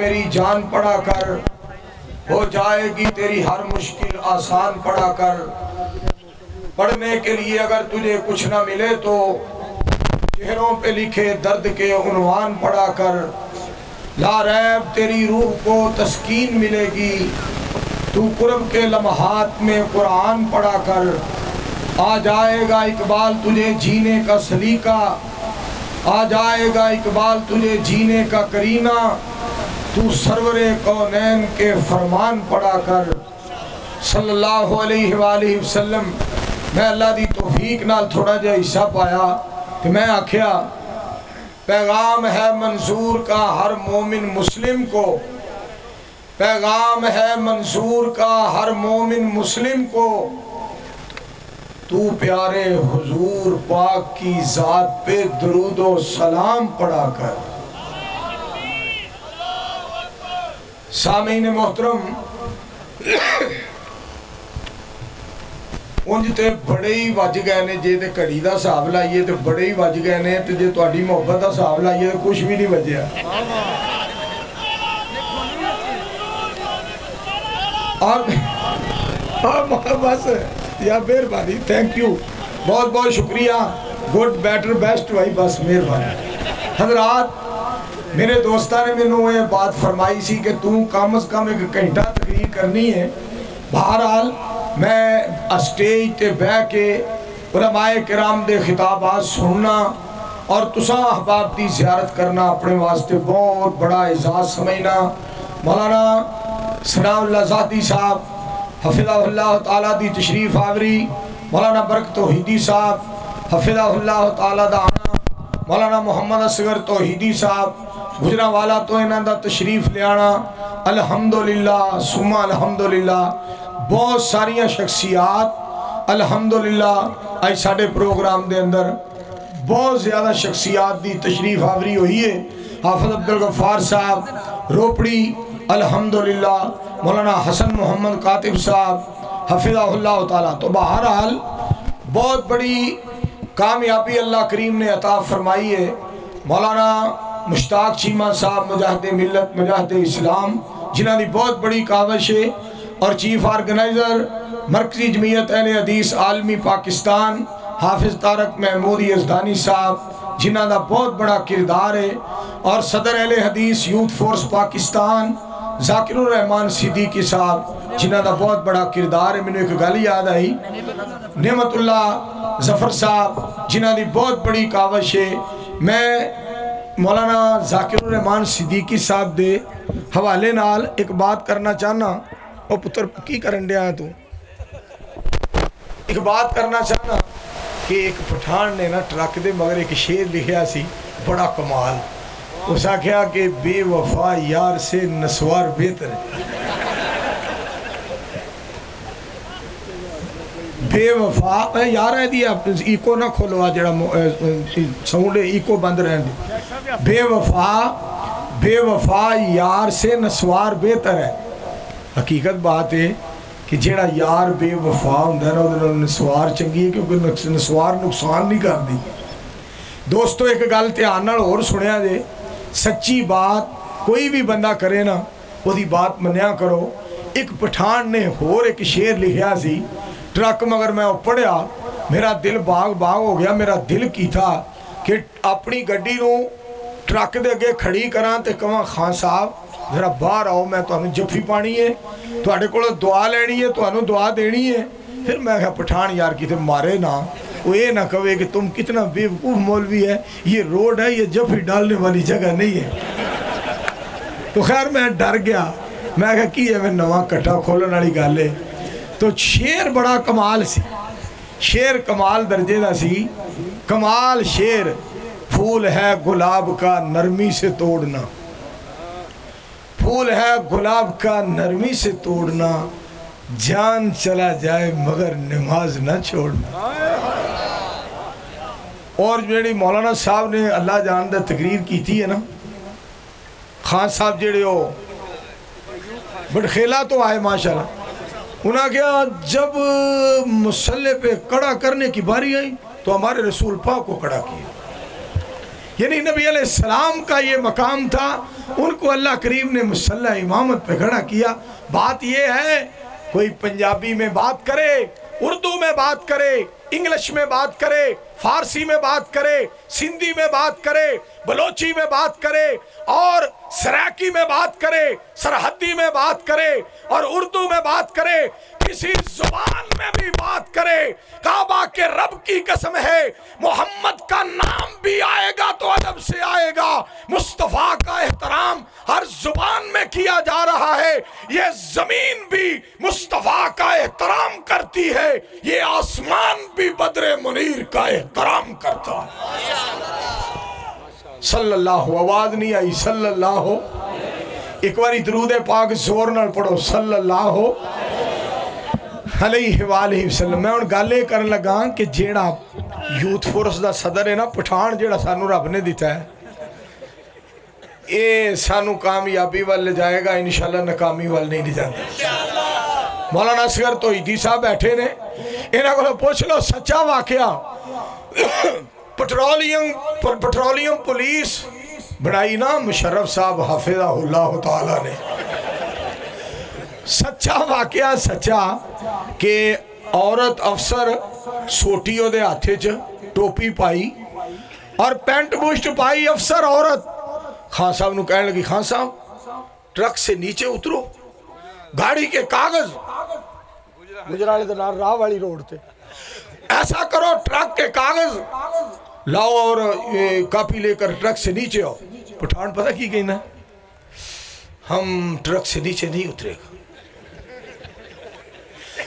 میری جان پڑھا کر، ہو جائے گی تیری ہر مشکل آسان پڑھا کر۔ پڑھنے کے لیے اگر تجھے کچھ نہ ملے تو چہروں پہ لکھے درد کے عنوان پڑھا کر۔ لا ریب تیری روح کو تسکین ملے گی، تو قرب کے لمحات میں قرآن پڑھا کر۔ آ جائے گا اقبال تجھے جینے کا سلیقہ، آ جائے گا اقبال تجھے جینے کا کرینہ، تو سرور کونین کے فرمان پڑھا کر۔ صلی اللہ علیہ وآلہ وسلم۔ میں اللہ دی توفیق نال تھوڑا جا حصہ پایا کہ میں آکھیا پیغام ہے منظور کا ہر مومن مسلم کو، پیغام ہے منظور کا ہر مومن مسلم کو، تو پیارے حضور پاک کی ذات پہ درود و سلام پڑھا کر۔ سامعین محترم، انج تے بڑے ہی وج گئے نے، جے تے کڑی دا حساب لائیے تے بڑے ہی وج گئے نے، تے جے تہاڈی محبت دا حساب لائیے تے کچھ بھی نہیں وجیا۔ اور بس یا مہربانی، تھینک یو، بہت بہت شکریہ، گڈ بیٹر بیسٹ بھائی، بس مہربانی۔ حضرات، میرے دوستہ نے میں یہ بات فرمائی سی کہ تم کم از کم ایک گھنٹہ تقریر کرنی ہے۔ بہرحال میں اسٹیج تے بہ کے علماء کرام دے خطابات سننا اور تساں احباب دی زیارت کرنا اپنے واسطے بہت بڑا اعزاز سمجھنا۔ مولانا ثناء اللہ ذاتی صاحب حفظہ اللہ تعالیٰ دی تشریف آوری، مولانا برکت توحیدی صاحب حفظہ اللہ تعالیٰ دا آنا، مولانا محمد اصغر توحیدی صاحب گجرانوالا تو انہاں دا تشریف لے آنا، الحمدللہ ثم الحمدللہ۔ بہت ساریاں شخصیات الحمدللہ آج ساڑھے پروگرام دے اندر بہت زیادہ شخصیات دی تشریف آوری ہوئی ہے۔ حافظ عبدالغفار صاحب روپڑی الحمدللہ، مولانا حسن محمد کاتب صاحب حفظہ اللہ تعالیٰ۔ تو بہرحال بہت بڑی کامیابی اللہ کریم نے عطا فرمائی ہے۔ مولانا مشتاق چیمہ صاحب مجاہد ملت مجاہد اسلام، جنہاں دی بہت بڑی کاوش ہے، اور چیف آرگنائزر مرکزی جمعیت اہل حدیث عالمی پاکستان حافظ طارق محمود یزدانی صاحب، جنہاں دا بہت بڑا کردار ہے، اور صدر اہل حدیث یوتھ فورس پاکستان ذاکر الرحمن صدیقی صاحب، جنہاں دا بہت بڑا کردار ہے۔ میں نے ایک گالی یاد آئی، نعمت اللہ ظفر صاحب، جنہاں دی بہت بڑی کاوش ہے۔ میں مولانا ذاکر الرحمن صدیقی صاحب دے حوالے نال ایک بات کرنا چاہنا، او پتر کی کرن دیا ہے تو ایک بات کرنا چاہنا کہ ایک پٹھان نے نا ٹرک دے مگر ایک شیر لکھیا سی بڑا کمال، اسا کہا کہ بے وفا یار سے نسوار بہتر ہے۔ بے وفا یار ہے دیا ایکو نہ کھولوا جڑا ساؤنڈ ایکو بند رہن دے۔ بے وفا یار سے نسوار بہتر ہے۔ حقیقت بات ہے کہ جیڑا یار بے وفا ہوندہ ہے نا انہوں نے نسوار چنگی ہے، کیونکہ نسوار نقصان نہیں کر دی۔ دوستو ایک گل دھیان اور سنیا دے، سچی بات کوئی بھی بندہ کرے نا وہ دی بات منیا کرو۔ ایک پٹھان نے اور ایک شیر لکھیا سی ٹرک، مگر میں پڑھیا میرا دل باغ ہو گیا۔ میرا دل کی تھا کہ اپنی گڈی نو ٹرک دے اگے کھڑی کران تے کہاں خان صاحب ذرا باہر آؤ، میں تو انہوں جفی پانی ہے، تو اڑے کو دعا لینی ہے، تو انہوں دعا دینی ہے۔ پھر میں کہا پٹھان یار کی تھے مارے نا، وہ یہ نہ کہے کہ تم کتنا بے وقوف مولوی ہے، یہ روڈ ہے، یہ جفی ڈالنے والی جگہ نہیں ہے۔ تو خیر میں ڈر گیا، میں کہا کی ہے میں نواں کٹھا کھولن والی گل ہے۔ تو شیر بڑا کمال سی، شیر کمال درجے دا سی، کمال شیر۔ پھول ہے گلاب کا نرمی سے توڑنا، پھول ہے گلاب کا نرمی سے توڑنا، جان چلا جائے مگر نماز نہ چھوڑنا۔ اور جیڑی مولانا صاحب نے اللہ جان دے تقریر کی تھی ہے نا، خان صاحب جیڑے ہو بڑخیلہ تو آئے ماشاءاللہ، انہاں کہا جب مسلح پہ کڑا کرنے کی باری آئی تو ہمارے رسول پاک کو کڑا کیا، یعنی نبی علیہ السلام کا یہ مقام تھا ان کو اللہ کریم نے مسلح امامت پہ کھڑا کیا. بات یہ ہے کوئی پنجابی میں بات کرے، اردو میں بات کرے، انگلش میں بات کرے، فارسی میں بات کرے، سندھی میں بات کرے، بلوچی میں بات کرے اور سرائکی میں بات کرے، سرحدی میں بات کرے اور اردو میں بات کرے، کسی زبان میں بھی بات کرے، کعبہ کے رب کی قسم ہے محمد کا نام بھی آئے گا تو ادب سے آئے گا. مصطفیٰ کا احترام ہر زبان میں کیا جا رہا ہے. یہ زمین بھی مصطفیٰ کا احترام کرتی ہے، یہ آسمان بھی بدر منیر کا احترام کرتا ہے. صلی اللہ، آواز نہیں آئی صلی اللہ. ایک باری درود پاک زور نال پڑھو صلی اللہ علیہ وآلہ وسلم. میں ان گالے کرن لگا کہ جیڑا یوتھ فورس دا صدر ہے نا پٹھان، جیڑا سانو رب نے دیتا ہے، اے سانو کامیابی وال لے جائے گا انشاءاللہ، ناکامی وال نہیں لے جاتا. مولانا اصغر توحیدی صاحب بیٹھے نے، انہاں کو پوچھ لو سچا واقعہ. پٹرولیم پولیس بڑھائی نا مشرف صاحب حافظہ اللہ تعالیٰ نے. سچا واقعہ سچا کہ عورت افسر سوٹیوں دے ہاتھے چ ٹوپی پائی اور پینٹ بوشٹ پائی افسر عورت. خان صاحب نو کہنے لگی خان صاحب ٹرک سے نیچے اترو، گاڑی کے کاغذ گجرالے دنار راہ والی روڈ تے ایسا کرو ٹرک کے کاغذ لاؤ اور کاپی لے کر ٹرک سے نیچے آؤ. پٹھان پتہ کی گئی نا، ہم ٹرک سے نیچے نہیں اترے گا.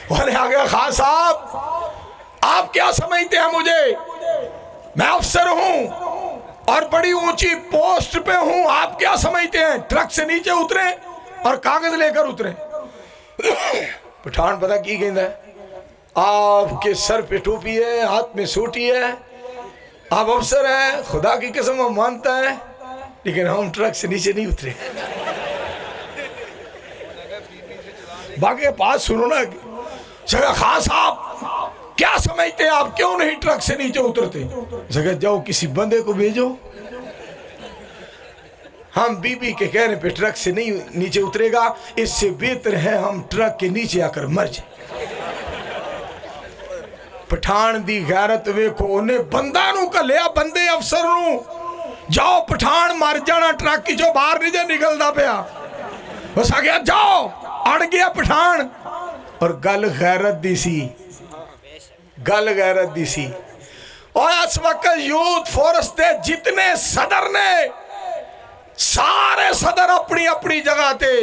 وہاں آ گیا خان صاحب آپ کیا سمجھتے ہیں مجھے، میں افسر ہوں اور بڑی اونچی پوسٹ پہ ہوں، آپ کیا سمجھتے ہیں ٹرک سے نیچے اتریں اور کاغذ لے کر اتریں. پٹھان پتہ کی گئی نا، آپ کے سر پہ ٹوپی ہے، ہاتھ میں سوٹی ہے، آپ افسر ہیں، خدا کی قسم ہم مانتا ہے، لیکن ہم ٹرک سے نیچے نہیں اترے. باقی بات سنو نا، خان صاحب کیا سمجھتے ہیں آپ کیوں نہیں ٹرک سے نیچے اترتے؟ جگہ جاؤ کسی بندے کو بھیجو، ہم بی بی کے کہنے پہ ٹرک سے نہیں نیچے اترے گا، اس سے بہتر ہے ہم ٹرک کے نیچے آ کر مر جائیں. پٹھان دی غیرت ویکھو، انہیں بندہ نو کا لیا، بندے افسر نو جاؤ پٹھان مر جانا ٹرک کی جو باہر نہیں جے نکل دا پیا. بس آ گیا جاؤ، اڑ گیا پٹھان. اور گل غیرت دی سی، گل غیرت دی سی. اور اس وقت یوتھ فورس دے جتنے صدر نے، سارے صدر اپنی اپنی جگہ تے،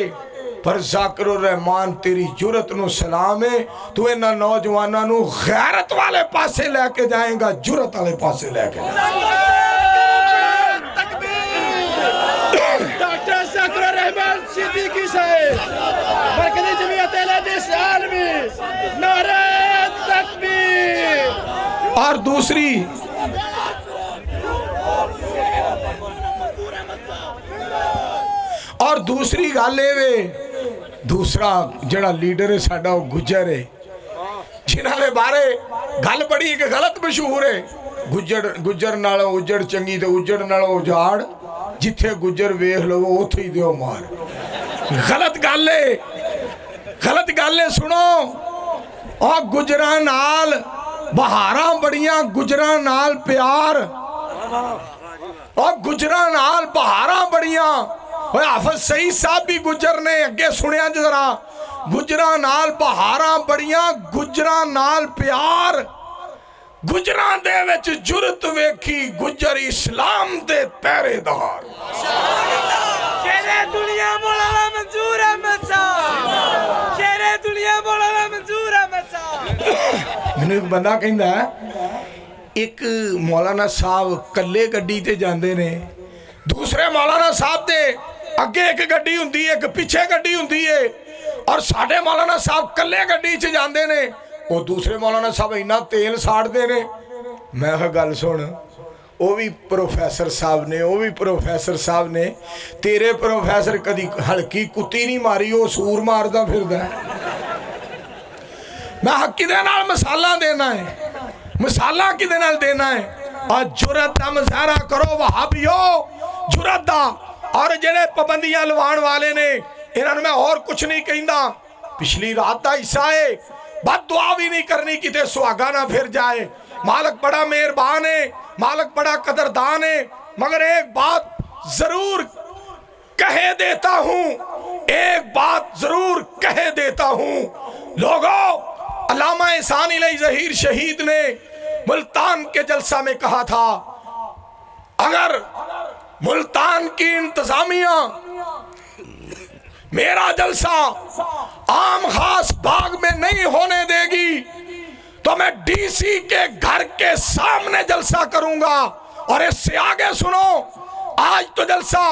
پر ذاکر الرحمان تیری جرت نو سلام ہے، تو انہا نوجوانہ نو غیرت والے پاسے لے کے جائیں گا، جرت والے پاسے لے کے جائیں گا. ڈاکٹر ذاکر الرحمان صدیقی صاحب مرکزی جمعیت اہل عالمی، نعرہ تکبیر. اور دوسری گالے وے، دوسرا جڑا لیڈر ہے ساڑھا وہ گجر ہے، جنہاں نے بارے گل پڑی کہ غلط مشہور ہے. گجر نالوں اجڑ چنگی تے اجڑ نالوں اجاڑ، جتھے گجر ویخ لو اتھے ہی دیو مار. غلط گالے سنو. اور گجران نال بہاراں بڑیاں، گجران نال پیار، اور گجران نال بہاراں بڑیاں. حافظ سعید صاحب بھی گجر نے، اگے سنیا ذرا، گجران نال بہاراں بڑیاں، گجران نال پیار، گجران دے وچ جرت ویکھی، گجر اسلام دے پیرے دار. شیرے دنیا مولانا منظور احمد صاحب، شیرے دنیا مولانا منظور احمد صاحب. میں نے ایک بندہ کہندہ ہے، ایک مولانا صاحب کلے گڈی تے جاندے نے، دوسرے مولانا صاحب دے اگے ایک گڈی ہوندی ہے، ایک پیچھے گڈی ہوندی ہے، اور ساڑھے مولانا صاحب کلے گڈی چے جاندے نے، اور دوسرے مولانا صاحب اینا تیل ساڑ دے نے. میں کہا گل سن، وہ بھی پروفیسر صاحب نے، وہ بھی پروفیسر صاحب نے، تیرے پروفیسر کدی ہلکی کتی نہیں ماری، وہ سور ماردہ پھر دا. میں حق کی دے نال مسالہ دینا ہے، مسالہ کی دے نال دینا ہے. اور جرت دا مظاہرہ کرو وہابیو، جرت دا. اور جڑے پابندیاں لوان والے نے انہوں نے میں اور کچھ نہیں کہندا پچھلی رات دا حصہ ہے بد دعا بھی نہیں کرنی کتے سواگا نہ پھر جائے مالک بڑا مہربان ہے مالک بڑا قدردان ہے مگر ایک بات ضرور کہہ دیتا ہوں ایک بات ضرور کہہ دیتا ہوں لوگوں علامہ احسان علیہ ظہیر شہید نے ملتان کے جلسہ میں کہا تھا اگر ملتان کی انتظامیہ میرا جلسہ عام خاص باغ میں نہیں ہونے دے گی تو میں ڈی سی کے گھر کے سامنے جلسہ کروں گا اور اس سے آگے سنو آج تو جلسہ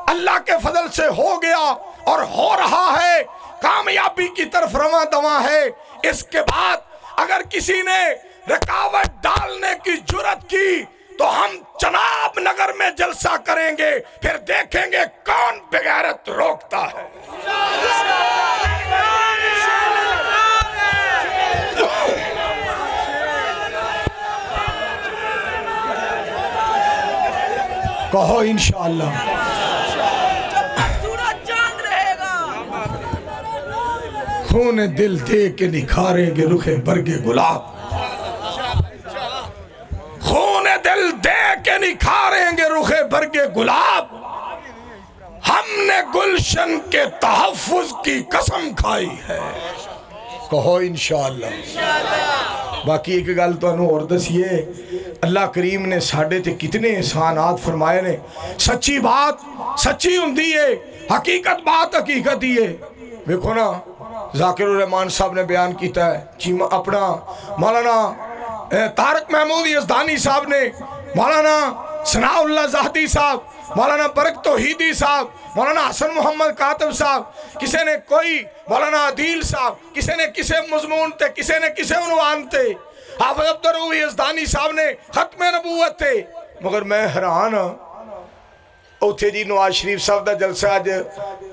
اللہ کے فضل سے ہو گیا اور ہو رہا ہے کامیابی کی طرف رواں دواں ہے اس کے بعد اگر کسی نے رکاوٹ ڈالنے کی جرات کی تو ہم جناب نگر میں جلسہ کریں گے پھر دیکھیں گے کون بغیرت روکتا ہے کہو انشاءاللہ خون دل دے کے نکھاریں گے رخ برگ گلاب خون دل دے کے نکھاریں گے رخ برگ گلاب ہم نے گلشن کے تحفظ کی قسم کھائی ہے کہو انشاءاللہ باقی ایک گل تو انہوں اور دسیے اللہ کریم نے ساڑھے تے کتنے احسانات فرمائے نے سچی بات سچی ہوندی ہے حقیقت بات حقیقت ہی ہے دیکھو نا ذاکر الرحمان صاحب نے بیان کیتا ہے اپنا مولانا طارق محمود یزدانی صاحب نے مولانا ثناء اللہ زاہدی صاحب مولانا برق توحیدی صاحب مولانا حسن محمد کاتب صاحب کسی نے کوئی مولانا عدیل صاحب کسی نے کسے مضمون تے کسی نے کسے عنوان تے حافظ عبدالرؤف یزدانی صاحب نے ختم نبوت تے مگر میں حیران اوتھے جی نواز شریف صاحب دا جلسہ آج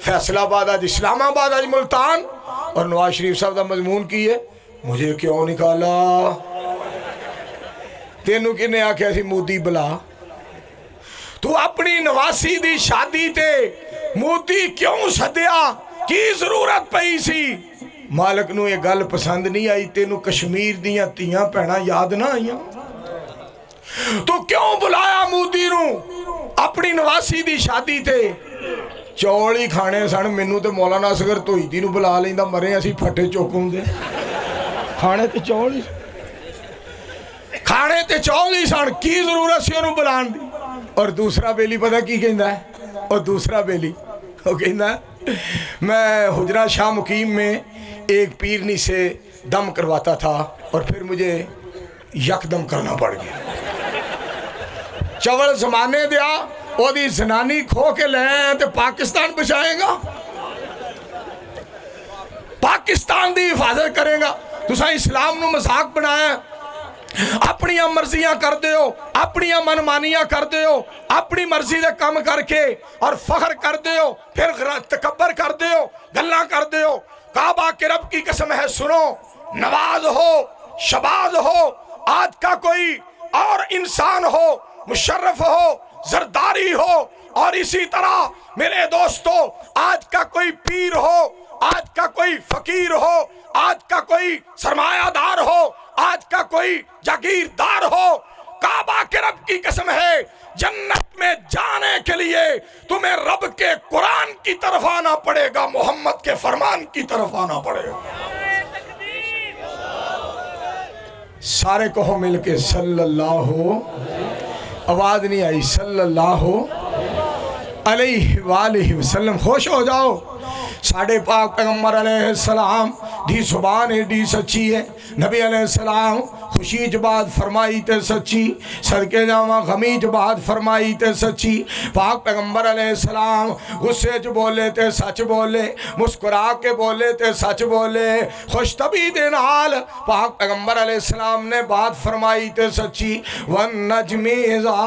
فیصلہ آباد آج اسلام آباد آج ملتان اور نواز شریف صاحب دا مضمون کی ہے مجھے کیوں نکالا تینوں کنے آکھے ایسی مودی بلا تو اپنی نواسی دی شادی تے مودی کیوں سدیا کی ضرورت پئی سی مالک نو یہ گل پسند نہیں آئی تینوں کشمیر دیاں تیاں پہنا یاد نہ آئیاں تو کیوں بلایا مودی نو اپنی نواسی دی شادی تے چولی کھانے سن منو تے مولانا اصغر توحیدی نو بلا لیں دا مرے اسی پھٹے چوکوں دے کھانے تے چولی کھانے تے چولی سن کی ضرورت سی انہوں بلان دی اور دوسرا بیلی پتہ کی کہندہ ہے اور دوسرا بیلی وہ کہندہ ہے میں حجرہ شاہ مقیم میں ایک پیرنی سے دم کرواتا تھا اور پھر مجھے یک دم کرنا پڑ گیا چول زمانے دیا وہ دی زنانی کھو کے لیں تو پاکستان بچائیں گا پاکستان دی حفاظت کریں گا تو ساں اسلام نو مذاق بنایا اپنی مرضیاں کر دیو اپنی منمانیاں کر دیو اپنی مرضی دے کم کر کے اور فخر کر دیو پھر تکبر کر دیو گلہ کر دیو کعبہ کے رب کی قسم ہے سنو نواز ہو شباز ہو آج کا کوئی اور انسان ہو مشرف ہو زرداری ہو اور اسی طرح میرے دوستو آج کا کوئی پیر ہو آج کا کوئی فقیر ہو آج کا کوئی سرمایہ دار ہو آج کا کوئی جاگیردار ہو کعبہ کے رب کی قسم ہے جنت میں جانے کے لیے تمہیں رب کے قرآن کی طرف آنا پڑے گا محمد کے فرمان کی طرف آنا پڑے گا سارے کہو مل کے صلی اللہ آواز نہیں آئی صلی اللہ علیہ وآلہ وسلم خوش ہو جاؤ ساڑھے پاک پیغمبر علیہ السلام دی زبان دی سچی ہے نبی علیہ السلام خوشی جباد فرمائی تے سچی صدقے جاواں غمی جباد فرمائی تے سچی پاک پیغمبر علیہ السلام غصے جو بولے تے سچ بولے مسکرا کے بولے تے سچ بولے خوش طبی دے نال پاک پیغمبر علیہ السلام نے بات فرمائی تے سچی وَالنَّجْمِ إِذَا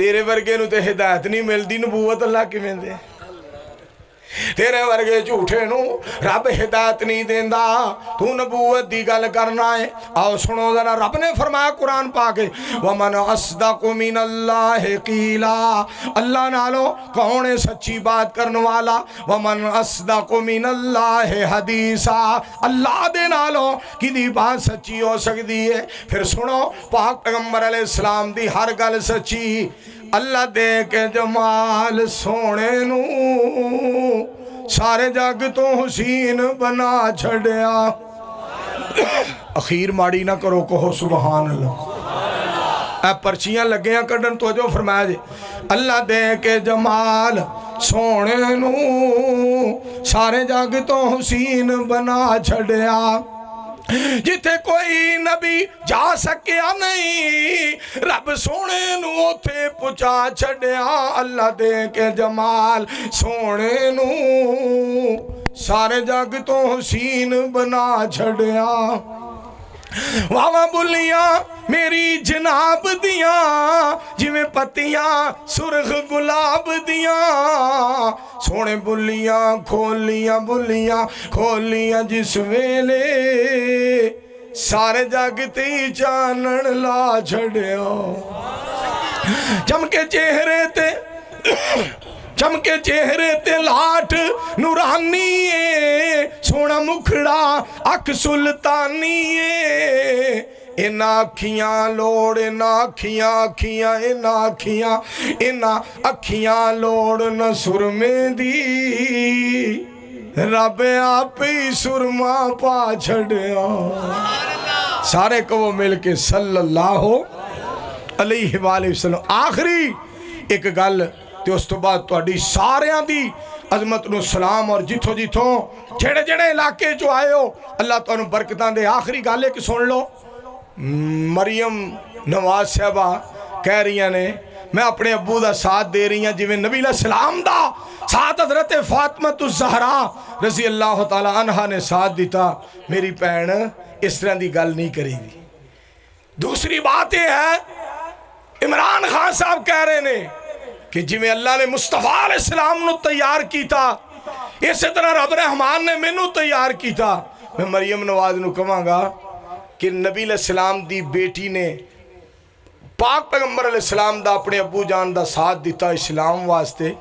تیرے ورگے نو تے ہدایت نہیں ملدی نبوت اللہ کی میں دے تیرے ورگے جھوٹے نو رب ہدایت نہیں دیندہ تو نبوت دی گل کرنا ہے آؤ سنو ذرا رب نے فرمایا قرآن پاکے وَمَنْ أَصْدَقُ مِنَ اللَّهِ قِيلًا اللہ نالو کون ہے سچی بات کرنے والا وَمَنْ أَصْدَقُ مِنَ اللَّهِ حَدِيثًا اللہ دے نالو کی دی بات سچی ہو سکتی ہے پھر سنو پاک پیغمبر علیہ السلام دی ہر گل سچی اللہ دے کے جمال سونے نو سارے جگ تو حسین بنا چھڑیا اخیر ماڑی نہ کرو کہو سبحان اللہ اے پرچیاں لگیاں کڑن تو جو فرمایا جے اللہ دے کے جمال سونے نو سارے جگ تو حسین بنا چھڑیا جتے کوئی نبی جا سکیا نہیں رب سونے نو تھے پچا چھڑیا اللہ دے کے جمال سونے نو سارے جگ تو حسین بنا چھڑیا واہ بلیاں میری جناب دیاں جویں پتیاں سرخ گلاب دیاں سونے بلیاں کھولیاں جس ویلے سارے جگ تی چانن لا چھڑیا چمکے چہرے تے لاٹ نورانی ہے سونا مکھڑا اکھ سلطانی ہے اینا اکھیاں لوڑ اینا اکھیاں لوڑ نہ سرمے دی رب آپ ہی سرما پا چھڑیا سارے کو مل کے صلی اللہ علیہ وآلہ وسلم آخری ایک گل تے اس تو بعد تو اڈی ساریاں دی عظمت نو سلام اور جتھوں جڑے علاقے جو آئے ہو اللہ تو انہوں برکتاں دے آخری گالے کی سن لو مریم نواز صاحبہ کہہ رہی ہیں نے میں اپنے ابو دا ساتھ دے رہی ہیں جویں نبی علیہ السلام دا ساتھ حضرت فاطمہ الزہرا رضی اللہ تعالیٰ عنہ نے ساتھ دیتا میری پہن اس طرح دی گل نہیں کرے گی دوسری بات یہ ہے عمران خان صاحب کہہ رہے نے کہ جی میں اللہ نے مصطفیٰ علیہ السلام نو تیار کی تھا اسی طرح رب رحمان نے میں نو تیار کی تھا میں مریم نواز نو کہاں گا کہ نبی علیہ السلام دی بیٹی نے پاک پیغمبر علیہ السلام دا اپنے ابو جان دا ساتھ دیتا اسلام واسطے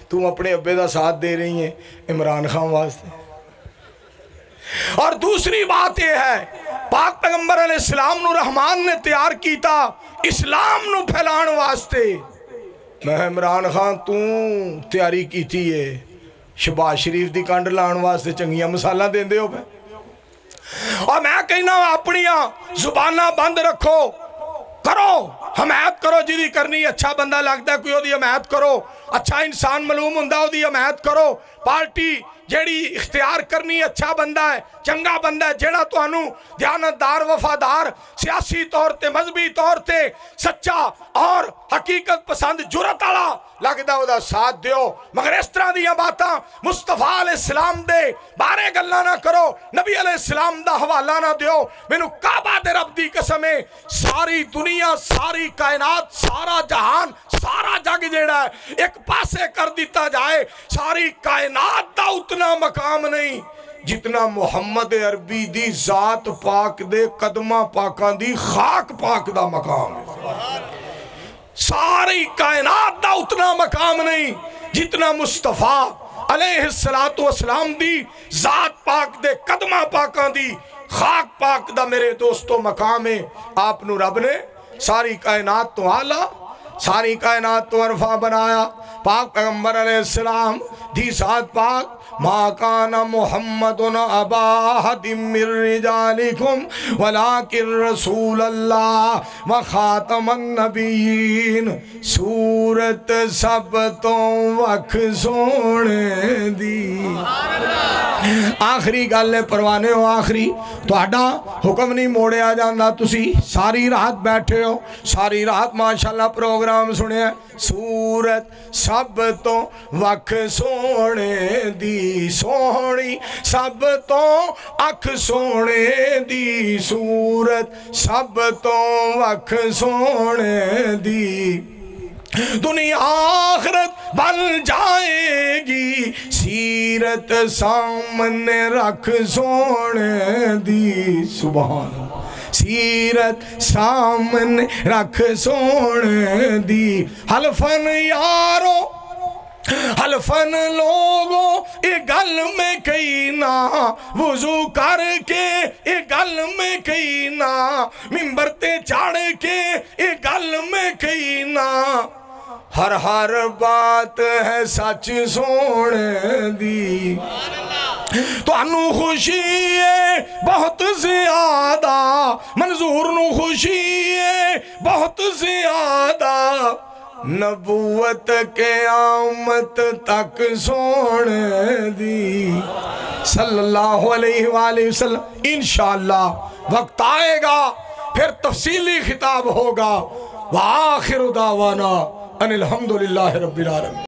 تو اپنے ابے دا ساتھ دے رہی ہیں عمران خان واسطے اور دوسری بات یہ ہے پاک پیغمبر علیہ السلام نو رحمان نے تیار کی تھا اسلام نو پھیلان واسطے میں عمران خان تو تیاری کی تھی ہے شباز شریف دی کانڈ لان واسطے چنگیاں مسالہ دین دے ہو پہ اور میں کہنا اپنیاں زبانہ بند رکھو کرو حمایت کرو جی کرنی اچھا بندہ لگتا ہے کوئی ہو دی حمایت کرو اچھا انسان معلوم ہندہ ہو دی حمایت کرو پارٹی جیڑی اختیار کرنی اچھا بندہ ہے چنگا بندہ ہے جیڑا تو انو دیانتدار وفادار سیاسی طور تے مذہبی طور تے سچا اور حقیقت پسند جرت آلا لگتا ہو دا ساتھ دیو مگر اس طرح دیا باتاں مصطفیٰ علیہ السلام دے بارے گلہ نہ کرو نبی علیہ السلام دا حوالہ نہ دیو مینو کعبہ دے رب دی قسمیں ساری دنیا ساری کائنات سارا جہان سارا جگ جیڑا ہے ایک پاسے کر دیتا جائے ساری کائنات دا اتنا مقام نہیں جتنا محمد عربی دی ذات پاک دے قدمہ پاکان دی خاک پاک دا مقام ہے ساری کائنات دا اتنا مقام نہیں جتنا مصطفیٰ علیہ السلام دی ذات پاک دے قدمہ پاکان دی خاک پاک دا میرے دوستو مقام ہے آپ نو رب نے ساری کائنات تو اعلیٰ ساری کائنات تو عرفہ بنایا پاک پیغمبر علیہ السلام دی ذات پاک ما کان محمد ابا احد من رجالکم ولکن رسول اللہ و خاتم النبیین سورت سب تو وکھ سونے دی آخری گالے پروانے ہو آخری تو اڈا حکم نہیں موڑے آ جاندہ تسی ساری رات بیٹھے ہو ساری رات ماشاءاللہ پروگرام سنے ہیں سورت سب تو وکھ سونے دی سونی سب تو اکھ سونے دی سورت سب تو وکھ سونے دی دنیا آخرت بن جائے گی، سیرت سامنے رکھ سونے دی، سبحان اللہ، سیرت سامنے رکھ سونے دی، حلفن یارو حلفن لوگوں اے گل میں کئی نا، وضو کر کے اے گل میں کئی نا، ممبر تے چڑھ کے اے گل میں کئی نا، ہر ہر بات ہے سچ سونے دی، تو انو خوشی ہے بہت زیادہ، منظور نو خوشی ہے بہت زیادہ، نبوت قیامت تک سونے دی، صلی اللہ علیہ وآلہ وسلم۔ انشاءاللہ وقت آئے گا پھر تفصیلی خطاب ہوگا۔ وآخر دعوانا ان الحمدللہ رب العالمین۔